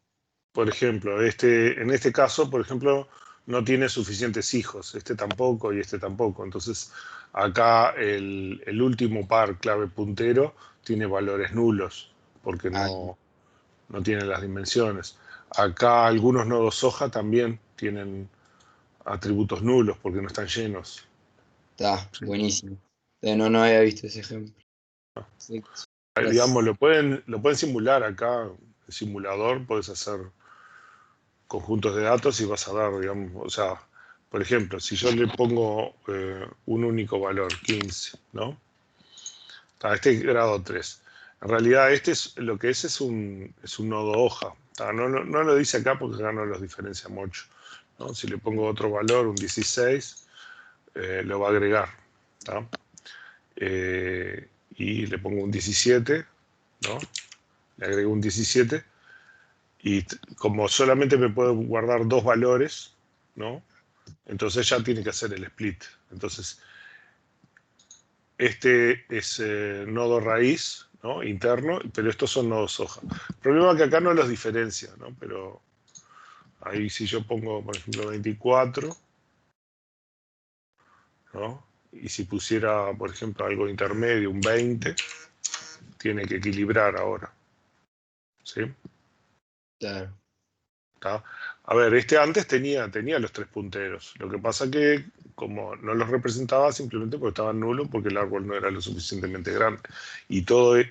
Por ejemplo, en este caso, por ejemplo, no tiene suficientes hijos, este tampoco y este tampoco. Entonces, acá el último par clave puntero tiene valores nulos, porque Ahí, no tiene las dimensiones. Acá algunos nodos hoja también tienen atributos nulos porque no están llenos. está, ¿Sí? buenísimo. No había visto ese ejemplo. Perfecto. Digamos, Gracias. lo pueden simular acá, el simulador, puedes hacer conjuntos de datos y vas a dar, digamos, o sea, por ejemplo, si yo le pongo un único valor, 15, ¿no? Este es grado 3. En realidad lo que es un nodo hoja. No lo dice acá porque acá no los diferencia mucho, ¿no? Si le pongo otro valor, un 16, lo va a agregar. ¿Tá? Y le pongo un 17, ¿no? Le agrego un 17 y como solamente me puedo guardar dos valores, ¿no? Entonces ya tiene que hacer el split. Entonces, este es nodo raíz, ¿no? Interno, pero estos son nodos hoja. El problema es que acá no los diferencia, ¿no? Pero ahí si yo pongo, por ejemplo, 24, ¿no? Y si pusiera, por ejemplo, algo intermedio, un 20, tiene que equilibrar ahora. ¿Sí? Claro. ¿Tá? A ver, antes tenía los 3 punteros. Lo que pasa que como no los representaba simplemente porque estaban nulos, porque el árbol no era lo suficientemente grande. Y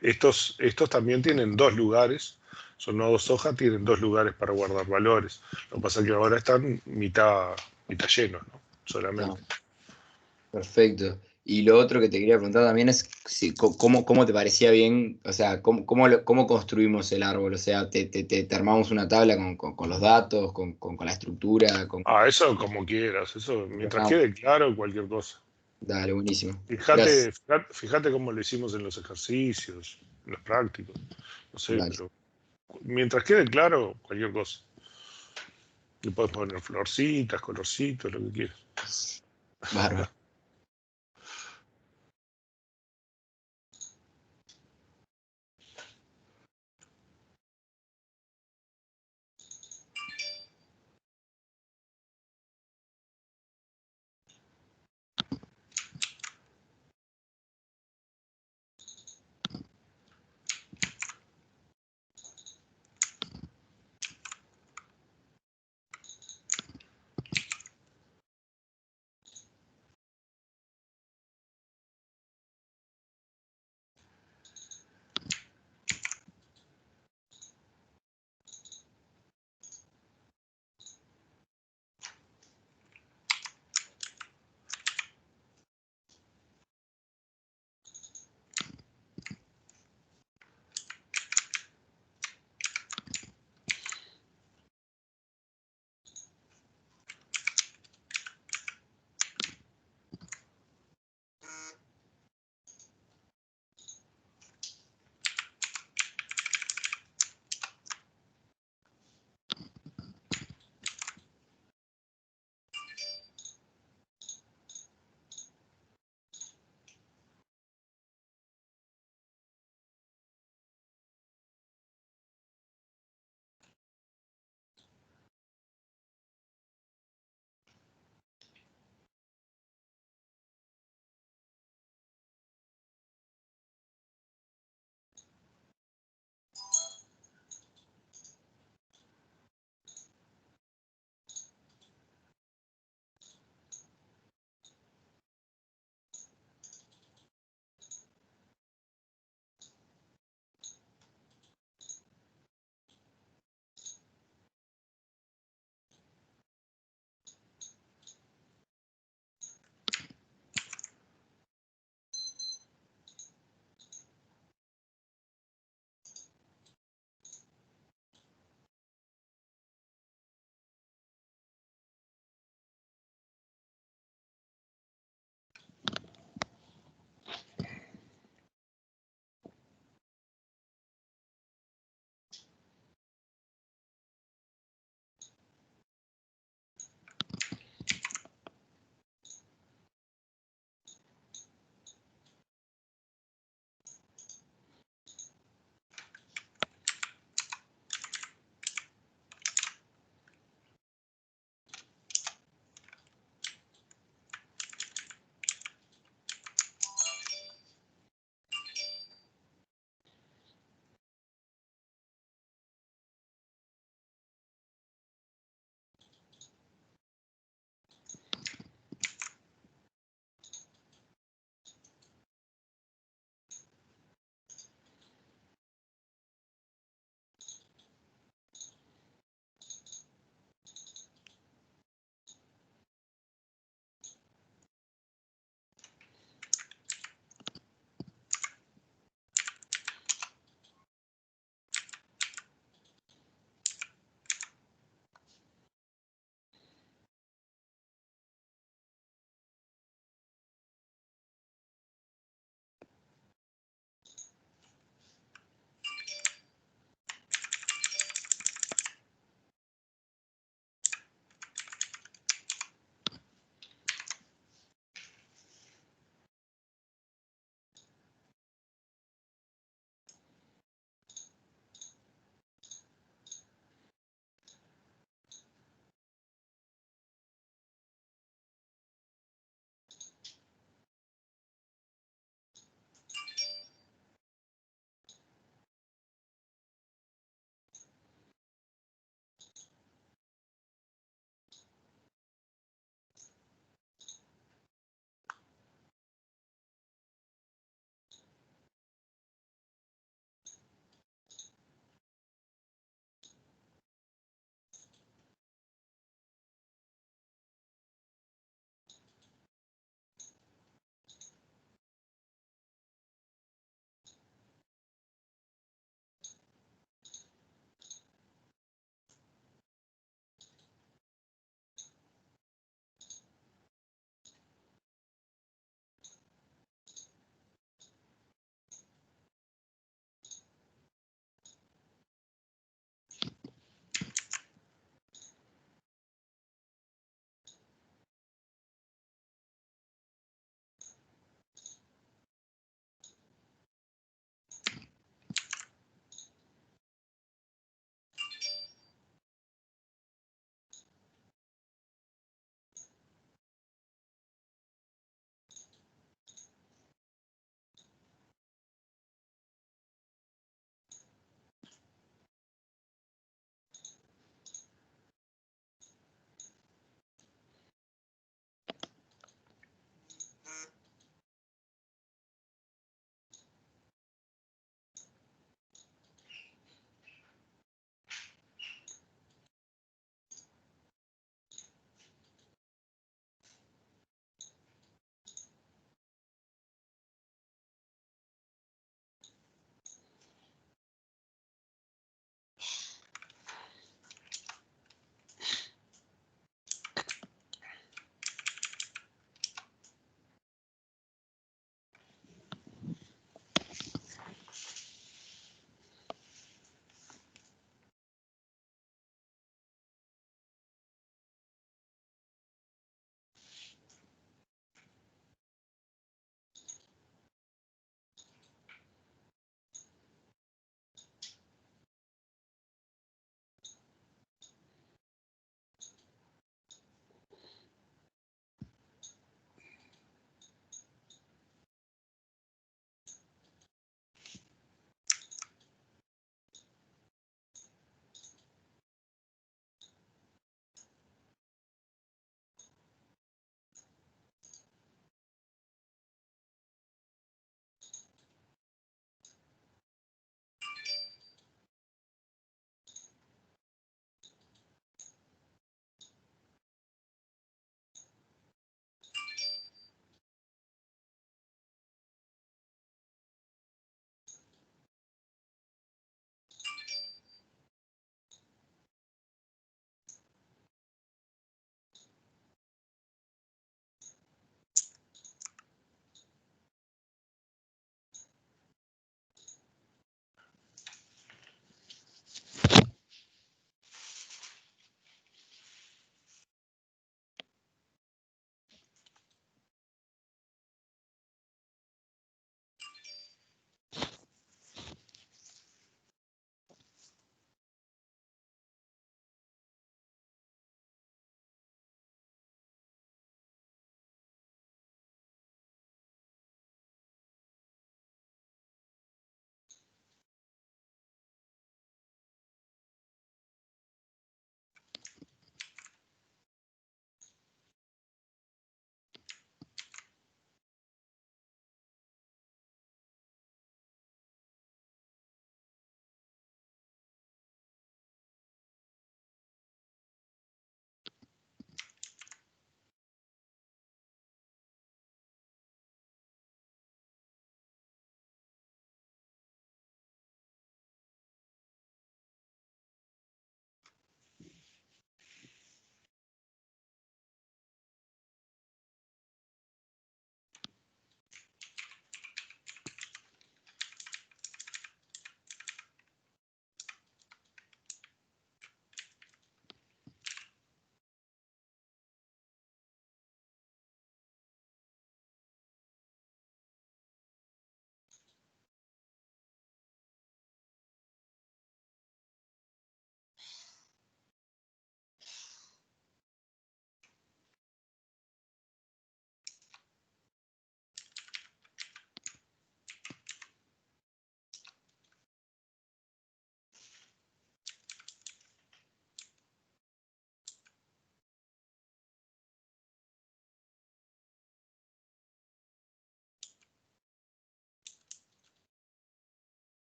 estos también tienen 2 lugares. Son nodos hoja, tienen 2 lugares para guardar valores. Lo que pasa es que ahora están mitad llenos, ¿no? Solamente. No, perfecto. Y lo otro que te quería preguntar también es cómo te parecía bien, o sea, cómo construimos el árbol. O sea, te armamos una tabla con los datos, con la estructura, Eso como quieras, eso mientras Ah, quede claro cualquier cosa. dale, buenísimo. Gracias. Fíjate cómo lo hicimos en los ejercicios, en los prácticos, no sé, Dale. pero mientras quede claro cualquier cosa. Le puedes poner florcitas, colorcitos, lo que quieras. Bárbaro.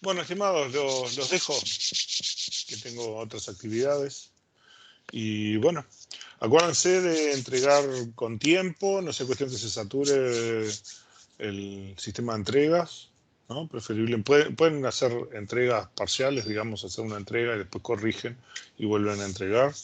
Bueno, estimados, los dejo, que tengo otras actividades. Y bueno, acuérdense de entregar con tiempo, no sea cuestión que se sature el sistema de entregas, ¿no? Preferible, pueden hacer entregas parciales, digamos, hacer una entrega y después corrigen y vuelven a entregar.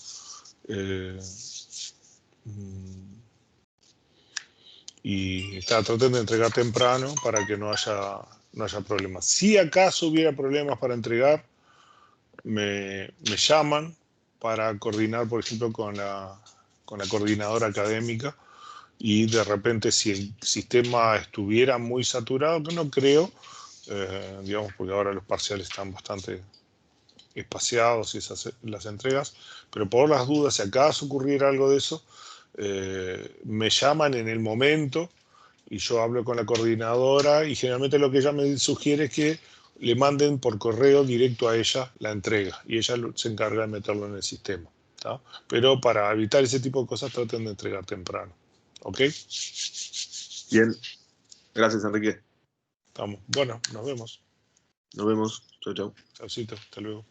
Y traten de entregar temprano para que no haya problemas. Si acaso hubiera problemas para entregar, me llaman para coordinar, por ejemplo, con la coordinadora académica, y de repente si el sistema estuviera muy saturado, que no creo, digamos, porque ahora los parciales están bastante espaciados y las entregas, pero por las dudas, si acaso ocurriera algo de eso, me llaman en el momento y yo hablo con la coordinadora, y generalmente lo que ella me sugiere es que le manden por correo directo a ella la entrega y ella se encarga de meterlo en el sistema, ¿tá? Pero para evitar ese tipo de cosas traten de entregar temprano. ¿Ok? Bien. Gracias, Enrique. Estamos. Bueno, nos vemos. Nos vemos. Chau, chau. Chaucito, hasta luego.